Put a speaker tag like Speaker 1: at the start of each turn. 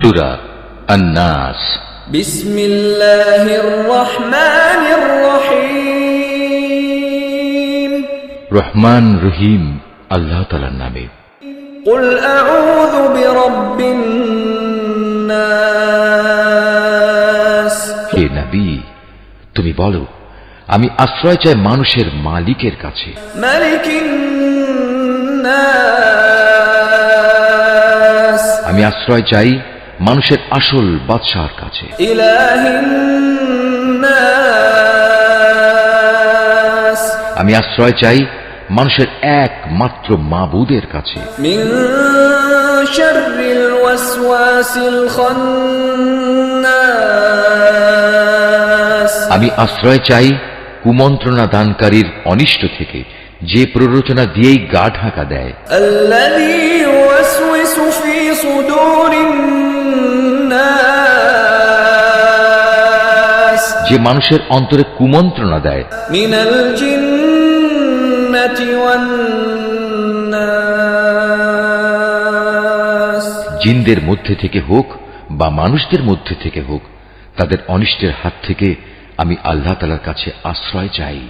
Speaker 1: সূরা আন-নাস।
Speaker 2: বিসমিল্লাহির রহমানির রহিম।
Speaker 1: রহমান রহিম আল্লাহ তাআলার নামে।
Speaker 2: কুল আউযু বিরাব্বিন নাস।
Speaker 1: হে নবী, তুমি বলো, আমি আশ্রয় চাই মানুষের মালিকের কাছে।
Speaker 2: মালিকিন নাস।
Speaker 1: আমি আশ্রয় চাই মানুষের আসল বাদশাহর কাছে।
Speaker 2: ইলাহিন নাস।
Speaker 1: আমি আশ্রয় চাই মানুষের একমাত্র মাবুদের কাছে।
Speaker 2: মিন শাররিল ওয়াসওয়াসিল খান্নাস।
Speaker 1: আমি আশ্রয় চাই কুমন্ত্রণা দানকারীর অনিষ্ট থেকে, যে প্ররোচনা দিয়েই গা ঢাকা দেয়।
Speaker 2: আল্লাযী ইউওয়াসওয়িসু ফী সুদুরিন নাস।
Speaker 1: যে মানুষের অন্তরে কুমন্ত্রণা দেয়।
Speaker 2: মিনাল জিন্নাতি ওয়ান নাস।
Speaker 1: জিনদের মধ্যে থেকে হোক বা মানুষদের মধ্যে থেকে হোক, তাদের অনিষ্টের হাত থেকে আমি আল্লাহ তাআলার কাছে আশ্রয় চাই।